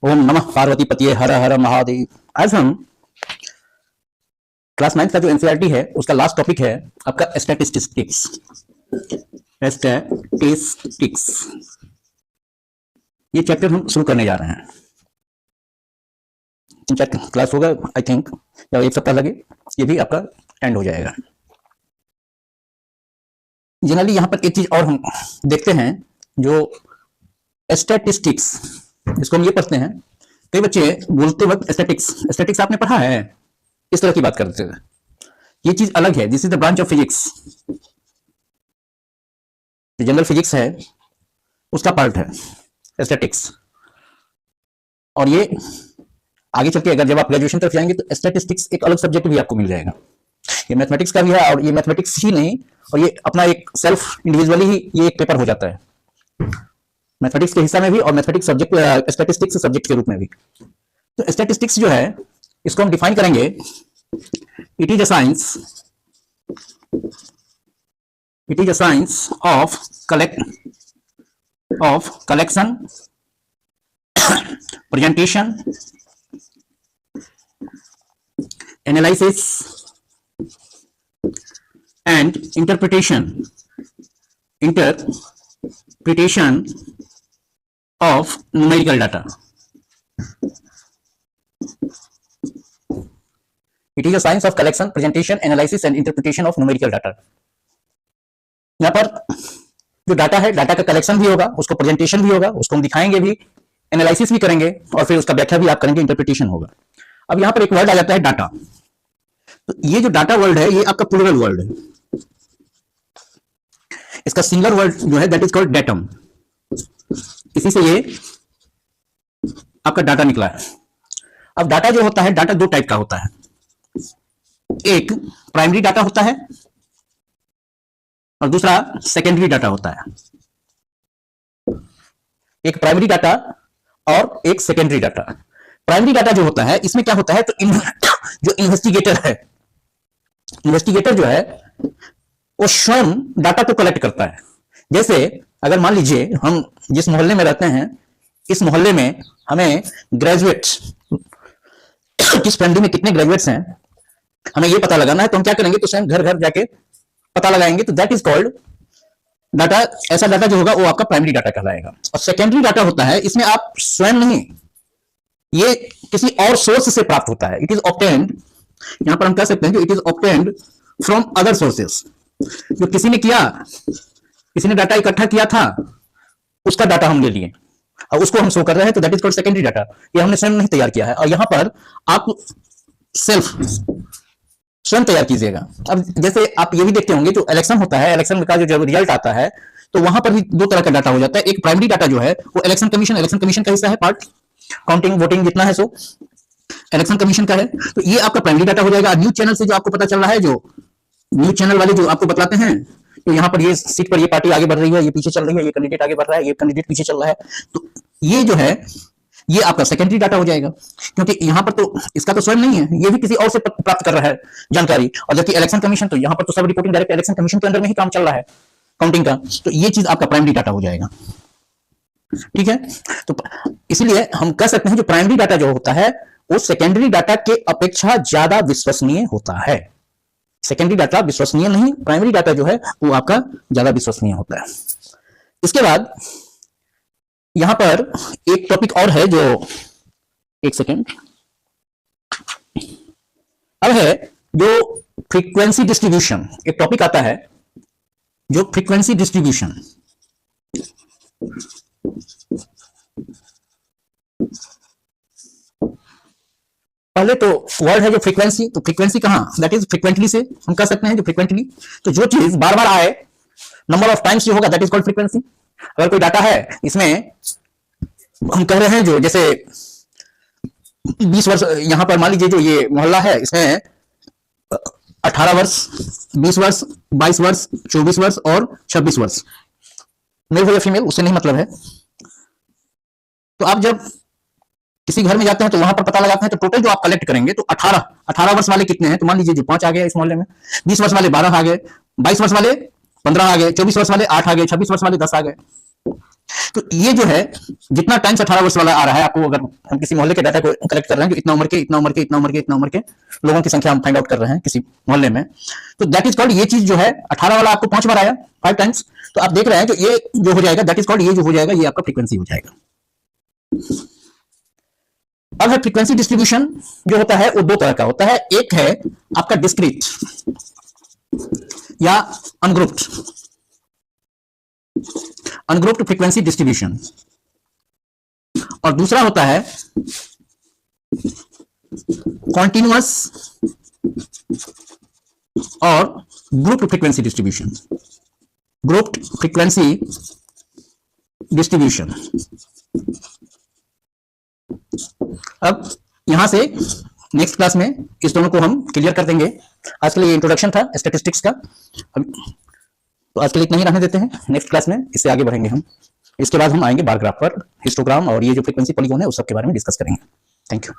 ओम नमः पार्वती पतिये हर हर महादेव। आज हम क्लास 9 का जो एनसीईआरटी है उसका लास्ट टॉपिक है आपका स्टैटिस्टिक्स। स्टैटिस्टिक्स ये चैप्टर हम शुरू करने जा रहे हैं। 3-4 क्लास होगा आई थिंक, या एक सप्ताह लगे, ये भी आपका एंड हो जाएगा। जनरली यहाँ पर एक चीज और हम देखते हैं, जो स्टैटिस्टिक्स इसको हम ये पढ़ते हैं। कई बच्चे बोलते वक्त स्टैटिक्स आपने पढ़ा है, इस तरह की बात करते हैं। ये चीज अलग है। This is the branch of physics. General physics है उसका पार्ट है स्टैटिक्स। और ये आगे चल के अगर जब आप ग्रेजुएशन तक जाएंगे तो स्टैटिस्टिक्स एक अलग सब्जेक्ट भी आपको मिल जाएगा। ये मैथमेटिक्स का भी है, और ये मैथमेटिक्स ही नहीं, और ये अपना एक सेल्फ इंडिविजुअली ही ये एक पेपर हो जाता है मैथमेटिक्स के हिस्सा में भी, और मैथमेटिक्स सब्जेक्ट स्टैटिस्टिक्स सब्जेक्ट के रूप में भी। तो स्टैटिस्टिक्स जो है इसको हम डिफाइन करेंगे। It is a science of collection, presentation, analysis and interpretation of numerical data. It is a science of collection, presentation, analysis and interpretation of numerical data. यहाँ पर जो डाटा है, डाटा का कलेक्शन भी होगा, उसको प्रेजेंटेशन भी होगा, उसको हम दिखाएंगे भी, एनालिसिस भी करेंगे, और फिर उसका व्याख्या भी आप करेंगे, इंटरप्रिटेशन होगा। अब यहाँ पर एक वर्ड आ जाता है डाटा। तो ये जो डाटा वर्ड है ये आपका प्लूरल वर्ड है। इसका सिंगुलर वर्ड जो है दैट इज कॉल्ड डेटम। इसी से ये आपका डाटा निकला है। अब डाटा जो होता है, डाटा दो टाइप का होता है। एक प्राइमरी डाटा होता है और दूसरा सेकेंडरी डाटा होता है। एक प्राइमरी डाटा और एक सेकेंडरी डाटा। प्राइमरी डाटा जो होता है इसमें क्या होता है, तो जो इन्वेस्टिगेटर जो है वो स्वयं डाटा को कलेक्ट करता है। जैसे अगर मान लीजिए हम जिस मोहल्ले में रहते हैं, इस मोहल्ले में हमें ग्रेजुएट्स, किस फैमिली में कितने ग्रेजुएट्स हैं, हमें ये पता लगाना है। तो हम क्या करेंगे, तो स्वयं घर घर जाके पता लगाएंगे। तो दैट इज कॉल्ड डाटा। ऐसा डाटा जो होगा वो आपका प्राइमरी डाटा कहलाएगा। और सेकेंडरी डाटा होता है, इसमें आप स्वयं नहीं, ये किसी और सोर्स से प्राप्त होता है। इट इज ऑब्टेन्ड, यहां पर हम कह सकते हैं it is obtained from other sources. जो किसी ने डाटा इकट्ठा किया था, उसका डाटा हम ले लिए और उसको हम शो कर रहे हैं, तो that is called secondary data. ये हमने स्वयं नहीं तैयार किया है। और यहां पर आप स्वयं तैयार कीजिएगा। अब जैसे आप ये भी देखते होंगे, जो इलेक्शन होता है, इलेक्शन का जो रिजल्ट आता है, तो वहां पर भी दो तरह का डाटा हो जाता है। एक प्राइमरी डाटा जो है वो इलेक्शन कमीशन का हिस्सा है, पार्ट काउंटिंग वोटिंग जितना है सो इलेक्शन कमीशन का है। तो ये आपका प्राइमरी डाटा हो जाएगा। न्यूज चैनल से जो आपको पता चल रहा है, जो न्यूज चैनल वाले जो आपको बतलाते हैं, तो यहाँ पर ये सीट पर ये पार्टी आगे बढ़ रही है, ये पीछे चल रही है, ये कैंडिडेट आगे बढ़ रहा है, ये कैंडिडेट पीछे चल रहा है, तो ये जो है ये आपका सेकेंडरी डाटा हो जाएगा। क्योंकि यहाँ पर तो इसका तो स्वयं नहीं है, ये भी किसी और से प्राप्त कर रहा है जानकारी। और जबकि इलेक्शन कमीशन, तो यहाँ पर तो सब रिपोर्टिंग डायरेक्ट इलेक्शन कमीशन के अंदर में ही काम चल रहा है काउंटिंग का। तो ये चीज आपका प्राइमरी डाटा हो जाएगा। ठीक है, तो इसलिए हम कह सकते हैं जो प्राइमरी डाटा जो होता है वो सेकेंडरी डाटा के अपेक्षा ज्यादा विश्वसनीय होता है। सेकेंडरी डाटा विश्वसनीय नहीं, प्राइमरी डाटा जो है वो आपका ज्यादा विश्वसनीय होता है। इसके बाद यहां पर एक टॉपिक और है, जो एक सेकेंड अब है, जो फ्रीक्वेंसी डिस्ट्रीब्यूशन। एक टॉपिक आता है जो फ्रीक्वेंसी डिस्ट्रीब्यूशन। पहले तो वर्ड है जो फ्रीक्वेंसी। तो फ्रीक्वेंसी कहां, दैट इज फ्रीक्वेंटली से हम कह सकते हैं, जो फ्रीक्वेंटली, तो जो चीज बार बार आए, नंबर ऑफ टाइम्स जो होगा दैट इज कॉल्ड फ्रीक्वेंसी। अगर कोई डाटा है, इसमें हम कह रहे हैं जो जैसे 20 वर्ष, यहां पर मान लीजिए जो ये मोहल्ला है, इसमें 18 वर्ष, 20 वर्ष, 22 वर्ष, 24 वर्ष और 26 वर्ष, मेल हो या फीमेल उससे नहीं मतलब है। तो आप जब किसी घर में जाते हैं तो वहां पर पता लगाते हैं, तो टोटल जो आप कलेक्ट करेंगे तो 18 वर्ष वाले कितने हैं, तो मान लीजिए जो 5 आ गए इस मोहल्ले में, 20 वर्ष वाले 12 आ गए, 22 वर्ष वाले 15 आ गए, 24 वर्ष वाले 8 आ गए, 26 वर्ष वाले 10 आ गए। तो ये जो है जितना टाइम्स 18 वर्ष वाला आ रहा है, आपको अगर हम किसी मोहल्ले के डाटा को कलेक्ट कर रहे हैं कि इतना उम्र के इतना उम्र के इतना उम्र के इतना उम्र के लोगों की संख्या हम फाइंड आउट कर रहे हैं किसी मोहल्ले में, तो दैट इज कॉल्ड, ये चीज जो है 18 वाला आपको 5 बार आया, 5 टाइम्स, तो आप देख रहे हैं कि ये जो हो जाएगा दैट इज कॉल्ड, ये जो हो जाएगा ये आपका फ्रीक्वेंसी हो जाएगा। अब है फ्रीक्वेंसी डिस्ट्रीब्यूशन जो होता है वो दो तरह का होता है, एक है आपका डिस्क्रीट या अनग्रुप्ड फ्रीक्वेंसी डिस्ट्रीब्यूशन, और दूसरा होता है कॉन्टिन्यूअस और grouped frequency distribution. Grouped frequency distribution, अब यहां से नेक्स्ट क्लास में इस दोनों को हम क्लियर कर देंगे। आज के लिए इंट्रोडक्शन था स्टैटिस्टिक्स का, तो आज के लिए इतना ही रहने देते हैं। नेक्स्ट क्लास में इससे आगे बढ़ेंगे हम। इसके बाद हम आएंगे बार ग्राफ पर, हिस्टोग्राम और ये जो फ्रीक्वेंसी पॉलीगॉन है उस सब के बारे में डिस्कस करेंगे। Thank you.